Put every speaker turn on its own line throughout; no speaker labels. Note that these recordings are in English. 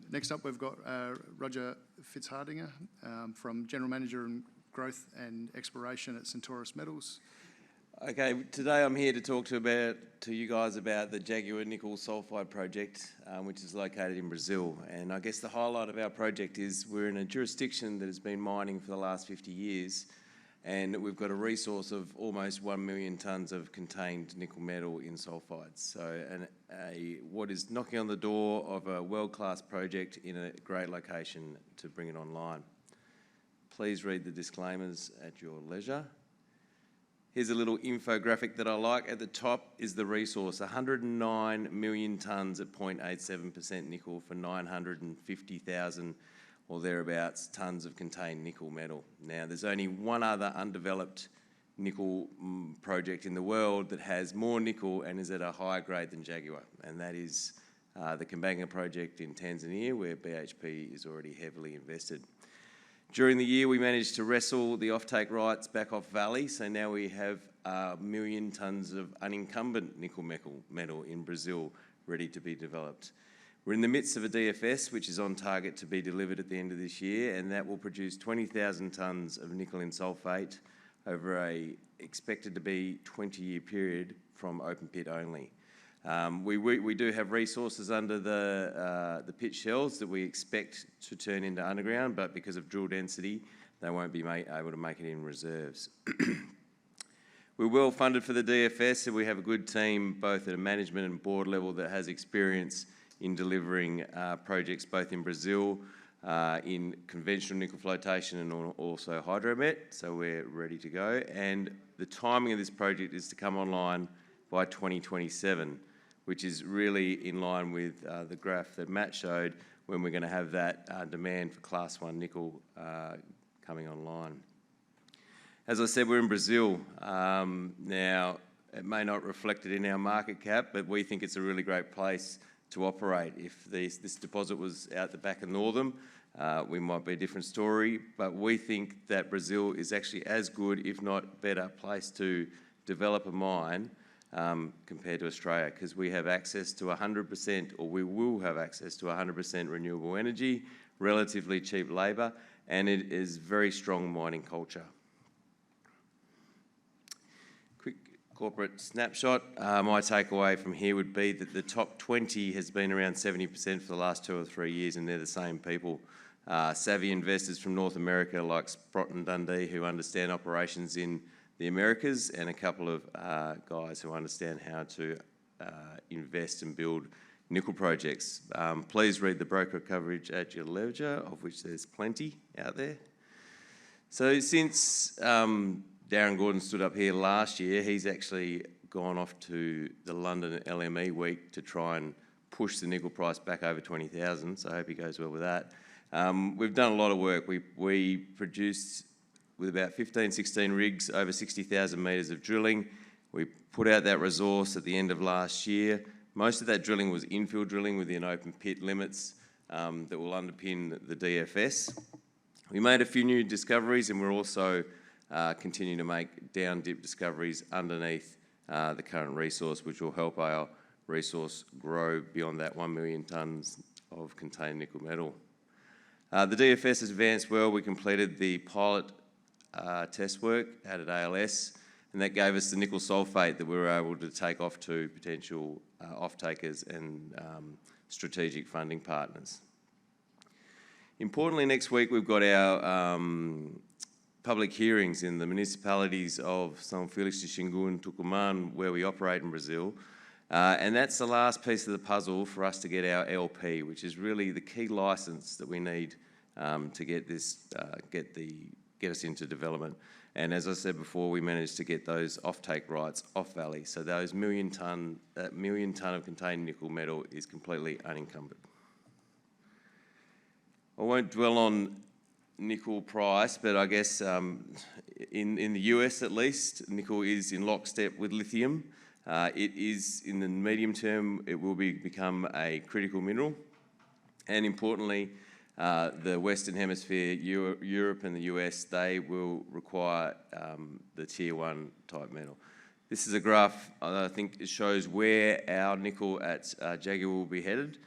Next up, we've got Roger Fitzhardinger from General Manager in Growth and Exploration at Centaurus Metals.
Okay, today I'm here to talk to you guys about the Jaguar Nickel Sulphide project, which is located in Brazil. And I guess the highlight of our project is we're in a jurisdiction that has been mining for the last 50 years, and we've got a resource of almost 1 million tonnes of contained nickel metal in sulphides. So what is knocking on the door of a world-class project in a great location to bring it online. Please read the disclaimers at your leisure. Here's a little infographic that I like. At the top is the resource, 109 million tonnes at 0.87% nickel for 950,000 or thereabouts tonnes of contained nickel metal. Now, there's only one other undeveloped nickel project in the world that has more nickel and is at a higher grade than Jaguar, and that is the Kambanga project in Tanzania, where BHP is already heavily invested. During the year, we managed to wrestle the offtake rights back off Vale, so now we have 1 million tonnes of unencumbered nickel metal in Brazil ready to be developed. We're in the midst of a DFS, which is on target to be delivered at the end of this year, and that will produce 20,000 tonnes of nickel in sulphate over a expected to be 20-year period from open pit only. We do have resources under the pit shells that we expect to turn into underground, but because of drill density, they won't be able to make it in reserves. We're well funded for the DFS, and we have a good team both at a management and board level that has experience in delivering projects both in Brazil, in conventional nickel flotation and also hydromet, so we're ready to go. And the timing of this project is to come online by 2027, which is really in line with the graph that Matt showed when we're going to have that demand for Class 1 nickel coming online. As I said, we're in Brazil. Now, it may not reflect it in our market cap, but we think it's a really great place to operate. If this deposit was out the back of Northam, we might be a different story, but we think that Brazil is actually as good, if not better, place to develop a mine compared to Australia, because we have access to 100%, or we will have access to 100% renewable energy, relatively cheap labour, and it is very strong mining culture. Quick corporate snapshot. My takeaway from here would be that the top 20 has been around 70% for the last 2 or 3 years, and they're the same people. Savvy investors from North America like Sprott and Dundee, who understand operations in the Americas, and a couple of guys who understand how to invest and build nickel projects. Please read the broker coverage at your leisure, of which there's plenty out there. So since Darren Gordon stood up here last year, he's actually gone off to the London LME week to try and push the nickel price back over 20,000, so I hope he goes well with that. We've done a lot of work. We produced with about 15, 16 rigs, over 60,000 metres of drilling. We put out that resource at the end of last year. Most of that drilling was infill drilling within open pit limits that will underpin the DFS. We made a few new discoveries, and we're also continuing to make down dip discoveries underneath the current resource, which will help our resource grow beyond that 1 million tonnes of contained nickel metal. The DFS has advanced well. We completed the pilot test work out at ALS, and that gave us the nickel sulphate that we were able to take off to potential off-takers and strategic funding partners. Importantly, next week we've got our public hearings in the municipalities of São Félix de Xingu and Tucumán, where we operate in Brazil, and that's the last piece of the puzzle for us to get our LP, which is really the key licence that we need to get this get us into development. And as I said before, we managed to get those offtake rights off Vale, so that million tonne of contained nickel metal is completely unencumbered. I won't dwell on nickel price, but I guess in the US at least, nickel is in lockstep with lithium. It is, in the medium term, it will become a critical mineral, and importantly, the Western Hemisphere, Europe and the US, they will require the Tier 1 type metal. This is a graph I think it shows where our nickel at Jaguar will be headed.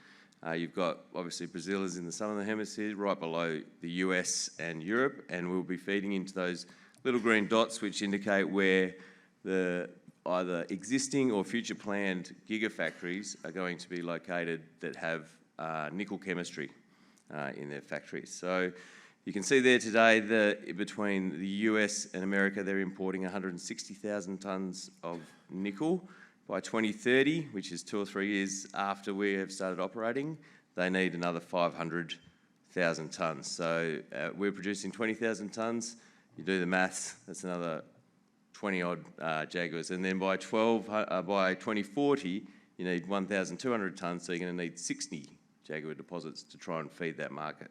You've got, obviously, Brazil is in the southern hemisphere, right below the US and Europe, and we'll be feeding into those little green dots which indicate where the either existing or future planned gigafactories are going to be located that have nickel chemistry in their factories. So you can see there today that between the US and America, they're importing 160,000 tonnes of nickel. By 2030, which is 2 or 3 years after we have started operating, they need another 500,000 tonnes. So we're producing 20,000 tonnes. You do the maths, that's another 20-odd Jaguars. And then by 2040, you need 1,200 tonnes, so you're going to need 60 Jaguar deposits to try and feed that market.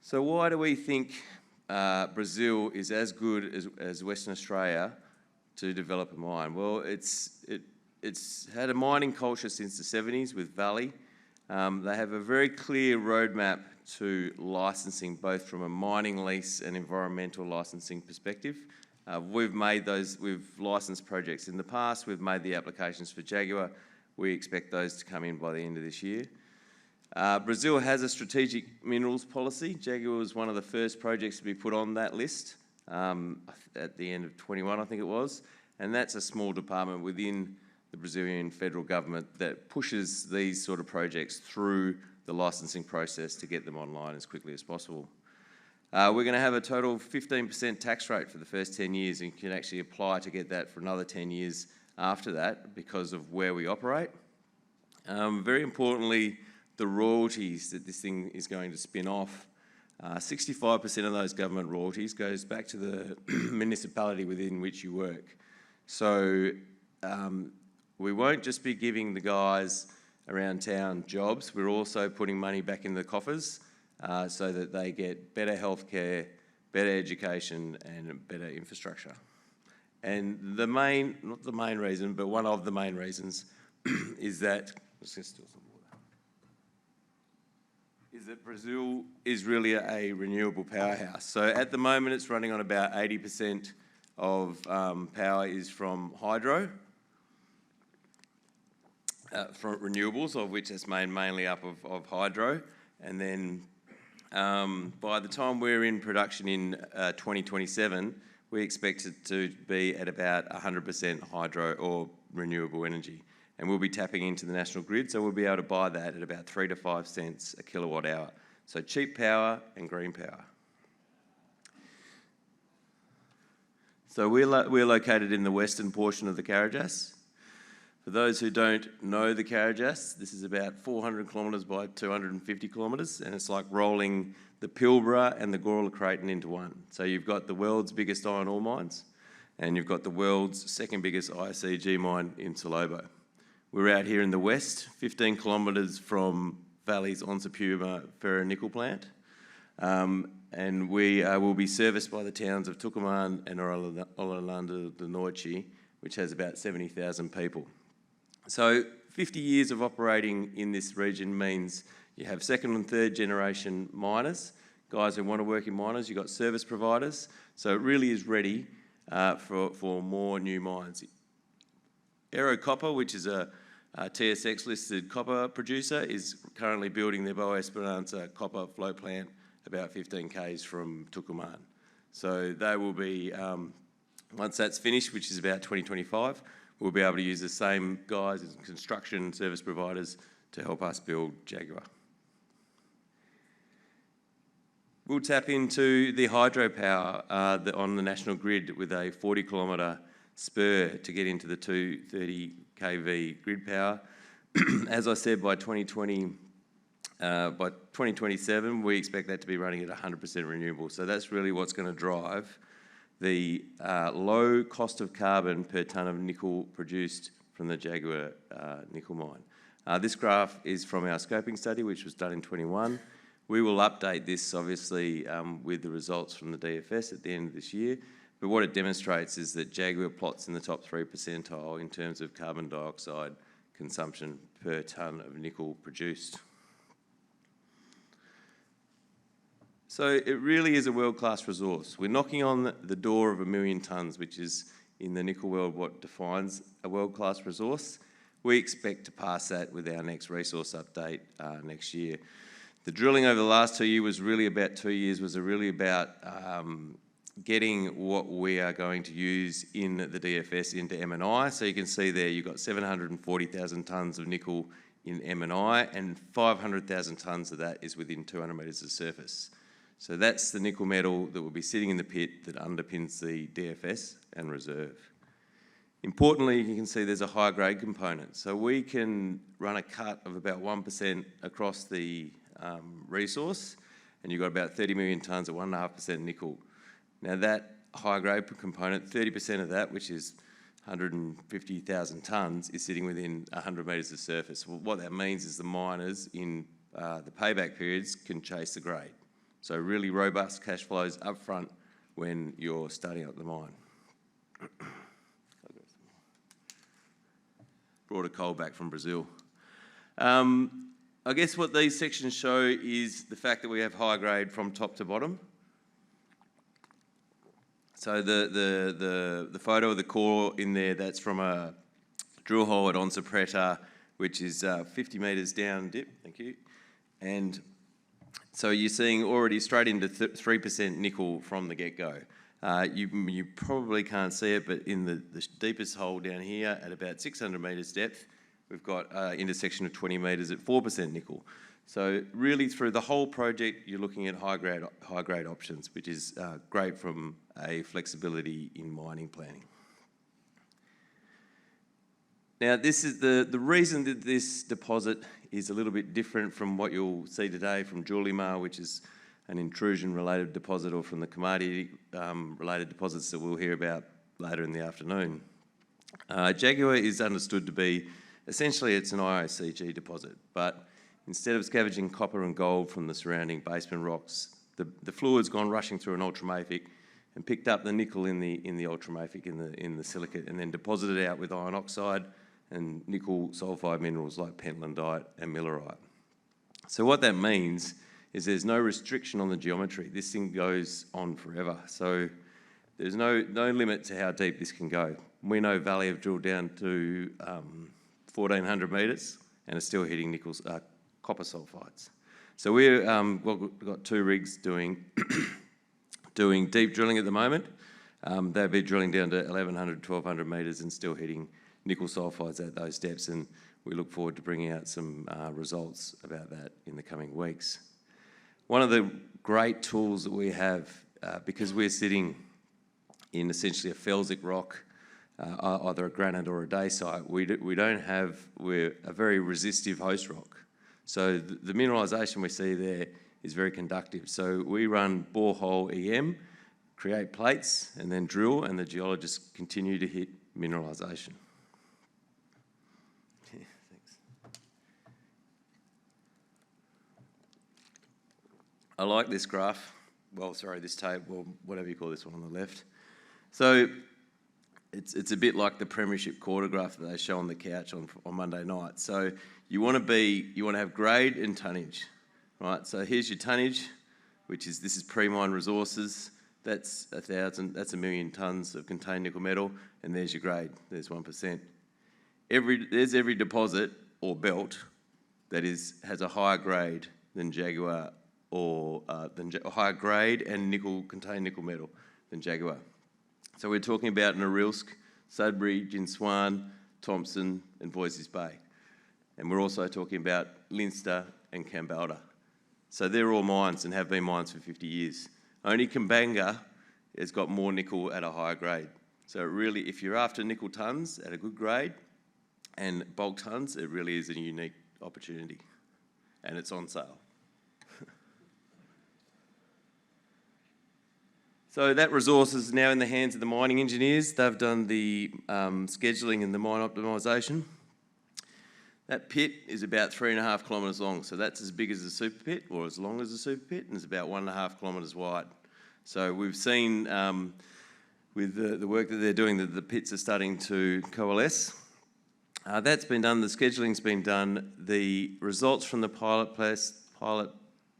So why do we think Brazil is as good as Western Australia to develop a mine? Well, it's had a mining culture since the 70s with Valley. They have a very clear roadmap to licensing, both from a mining lease and environmental licensing perspective. We've licensed projects in the past. We've made the applications for Jaguar. We expect those to come in by the end of this year. Brazil has a strategic minerals policy. Jaguar was one of the first projects to be put on that list at the end of 21, I think it was. And that's a small department within the Brazilian federal government that pushes these sort of projects through the licensing process to get them online as quickly as possible. We're going to have a total of 15% tax rate for the first 10 years, and you can actually apply to get that for another 10 years after that because of where we operate. Very importantly, the royalties that this thing is going to spin off, 65% of those government royalties goes back to the municipality within which you work. So we won't just be giving the guys around town jobs, we're also putting money back in the coffers so that they get better healthcare, better education and better infrastructure. And the main, not the main reason, but one of the main reasons is that, let's just steal some water, is that Brazil is really a renewable powerhouse. So at the moment it's running on about 80% of power is from hydro, from renewables, of which it's made mainly up of hydro. And then by the time we're in production in 2027, we expect it to be at about 100% hydro or renewable energy. And we'll be tapping into the national grid, so we'll be able to buy that at about 3 to 5 cents a kilowatt hour. So cheap power and green power. So we're located in the western portion of the Carajás. For those who don't know the Carajás, this is about 400 kilometres by 250 kilometres, and it's like rolling the Pilbara and the Gawler Craton into one. So you've got the world's biggest iron ore mines, and you've got the world's second biggest ICG mine in Salobo. We're out here in the west, 15 kilometres from Vale's Onça Puma ferronickel plant, and we will be serviced by the towns of Tucumán and Orlando do Norte, which has about 70,000 people. So 50 years of operating in this region means you have second and third generation miners, guys who want to work in miners. You've got service providers. So it really is ready for more new mines. Aero Copper, which is a TSX-listed copper producer, is currently building their Boa Esperança copper float plant about 15 k's from Tucumán. So they will be, once that's finished, which is about 2025, we'll be able to use the same guys as construction service providers to help us build Jaguar. We'll tap into the hydropower on the national grid with a 40-kilometre spur to get into the 230 kV grid power. As I said, by 2027, we expect that to be running at 100% renewable. So that's really what's going to drive the low cost of carbon per tonne of nickel produced from the Jaguar nickel mine. This graph is from our scoping study, which was done in 21. We will update this, obviously, with the results from the DFS at the end of this year. But what it demonstrates is that Jaguar plots in the top 3 percentile in terms of carbon dioxide consumption per tonne of nickel produced. So it really is a world-class resource. We're knocking on the door of 1 million tonnes, which is, in the nickel world, what defines a world-class resource. We expect to pass that with our next resource update next year. The drilling over the last 2 years was really about getting what we are going to use in the DFS into M&I. So you can see there you've got 740,000 tonnes of nickel in M&I, and 500,000 tonnes of that is within 200 metres of surface. So that's the nickel metal that will be sitting in the pit that underpins the DFS and reserve. Importantly, you can see there's a high grade component. So we can run a cut of about 1% across the resource, and you've got about 30 million tonnes at 1.5% nickel. Now that high grade component, 30% of that, which is 150,000 tonnes, is sitting within 100 metres of surface. Well, what that means is the miners in the payback periods can chase the grade. So really robust cash flows up front when you're starting up the mine. Brought a coal back from Brazil. I guess what these sections show is the fact that we have high grade from top to bottom. So the photo of the core in there, that's from a drill hole at Onça Preta, which is 50 metres down dip, thank you. And so you're seeing already straight into 3% nickel from the get-go. You probably can't see it, but in the deepest hole down here at about 600 metres depth, we've got intersection of 20 metres at 4% nickel. So really through the whole project, you're looking at high grade options, which is great from a flexibility in mining planning. Now this is the reason that this deposit is a little bit different from what you'll see today from Julimar, which is an intrusion-related deposit, or from the commodity-related deposits that we'll hear about later in the afternoon. Jaguar is understood to be, essentially it's an IOCG deposit, but instead of scavenging copper and gold from the surrounding basement rocks, the fluid's gone rushing through an ultramafic and picked up the nickel in the ultramafic, in the silicate, and then deposited out with iron oxide and nickel sulfide minerals like pentlandite and millerite. So what that means is there's no restriction on the geometry. This thing goes on forever. So there's no limit to how deep this can go. We know Valley have drilled down to 1,400 metres and are still hitting copper sulfides. So we've got 2 rigs doing deep drilling at the moment. They'll be drilling down to 1,100, 1,200 metres and still hitting nickel sulfides at those depths, and we look forward to bringing out some results about that in the coming weeks. One of the great tools that we have, because we're sitting in essentially a felsic rock, either a granite or a dacite, we're a very resistive host rock. So the mineralisation we see there is very conductive. So we run borehole EM, create plates, and then drill, and the geologists continue to hit mineralisation. Yeah, thanks. I like this graph. Well, sorry, this table, whatever you call this one on the left. So it's a bit like the premiership quarter graph that they show on the couch on Monday night. So you want to have grade and tonnage, right? So here's your tonnage, this is pre-mine resources. That's 1 million tonnes of contained nickel metal, and there's your grade. There's 1%. There's every deposit or belt that has a higher grade than Jaguar, or higher grade and contained nickel metal than Jaguar. So we're talking about Norilsk, Sudbury, Jinswan, Thompson and Voisey's Bay. And we're also talking about Leinster and Kambalda. So they're all mines and have been mines for 50 years. Only Kambanga has got more nickel at a higher grade. So really, if you're after nickel tonnes at a good grade and bulk tonnes, it really is a unique opportunity. And it's on sale. So that resource is now in the hands of the mining engineers. They've done the scheduling and the mine optimisation. That pit is about 3.5 kilometres long, so that's as big as a super pit, or as long as a super pit, and it's about 1.5 kilometres wide. So we've seen with the work that they're doing that the pits are starting to coalesce. That's been done, the scheduling's been done. The results from the pilot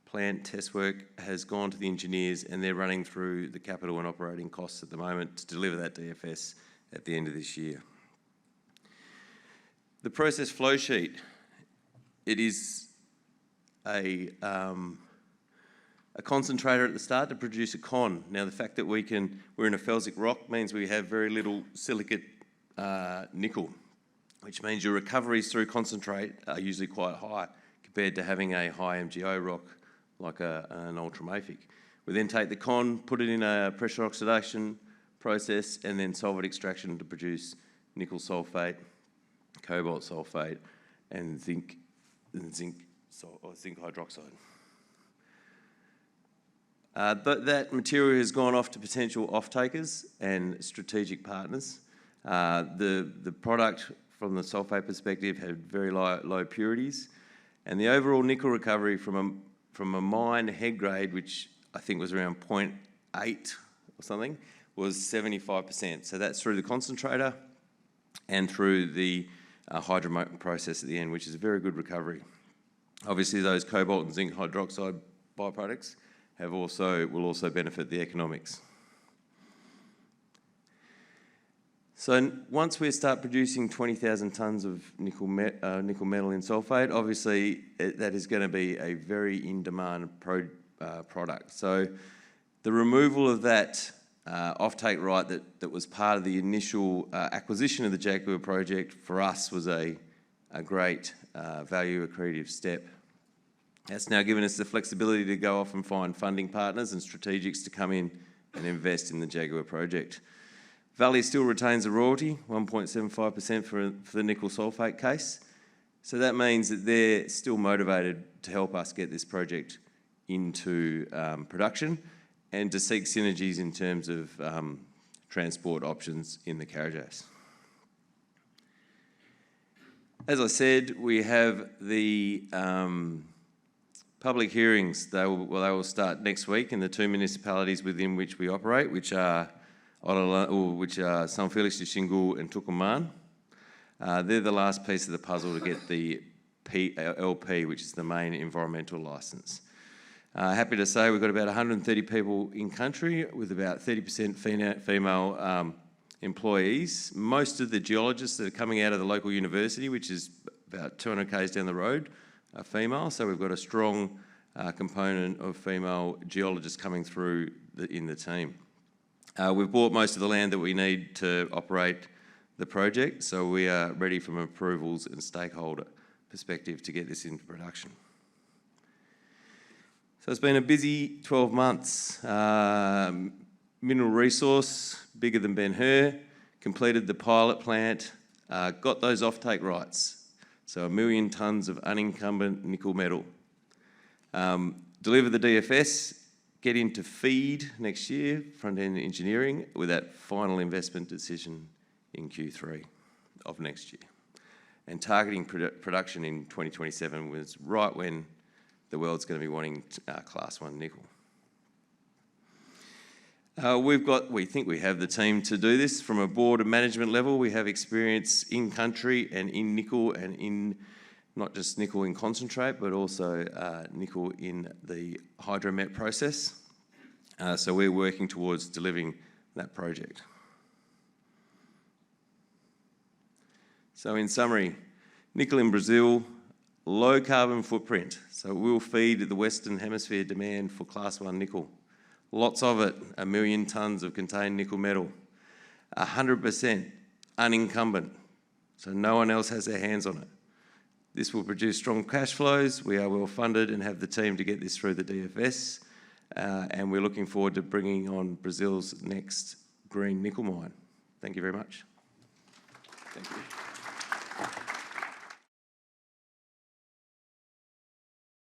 plant test work has gone to the engineers, and they're running through the capital and operating costs at the moment to deliver that DFS at the end of this year. The process flow sheet, it is a concentrator at the start to produce a con. Now, the fact that we're in a felsic rock means we have very little silicate nickel, which means your recoveries through concentrate are usually quite high compared to having a high MgO rock like an ultramafic. We then take the con, put it in a pressure oxidation process, and then solvent extraction to produce nickel sulfate, cobalt sulfate, and zinc hydroxide. That material has gone off to potential off-takers and strategic partners. The product from the sulfate perspective had very low purities, and the overall nickel recovery from a mine head grade, which I think was around 0.8 or something, was 75%. So that's through the concentrator and through the hydromet process at the end, which is a very good recovery. Obviously, those cobalt and zinc hydroxide byproducts will also benefit the economics. So once we start producing 20,000 tonnes of nickel metal in sulfate, obviously that is going to be a very in-demand product. So the removal of that offtake right that was part of the initial acquisition of the Jaguar project for us was a great value accretive step. That's now given us the flexibility to go off and find funding partners and strategics to come in and invest in the Jaguar project. Valley still retains a royalty, 1.75% for the nickel sulfate case. So that means that they're still motivated to help us get this project into production and to seek synergies in terms of transport options in the Carajás. As I said, we have the public hearings. They will start next week in the two municipalities within which we operate, which are São Félix de Xingu and Tucumán. They're the last piece of the puzzle to get the LP, which is the main environmental licence. Happy to say we've got about 130 people in country with about 30% female employees. Most of the geologists that are coming out of the local university, which is about 200 k's down the road, are female. So we've got a strong component of female geologists coming through in the team. We've bought most of the land that we need to operate the project, so we are ready from approvals and stakeholder perspective to get this into production. So it's been a busy 12 months. Mineral resource, bigger than Ben-Hur, completed the pilot plant, got those offtake rights, so 1 million tonnes of unencumbered nickel metal. Deliver the DFS, get into FEED next year, front-end engineering, with that final investment decision in Q3 of next year. And targeting production in 2027 was right when the world's going to be wanting Class 1 nickel. We think we have the team to do this. From a board and management level, we have experience in country and in nickel and in not just nickel in concentrate, but also nickel in the hydromet process. So we're working towards delivering that project. So in summary, nickel in Brazil, low carbon footprint. So we'll feed the Western Hemisphere demand for Class 1 nickel. Lots of it, 1 million tonnes of contained nickel metal. 100% unencumbered, so no one else has their hands on it. This will produce strong cash flows. We are well funded and have the team to get this through the DFS. And we're looking forward to bringing on Brazil's next green nickel mine. Thank you very much. Thank you.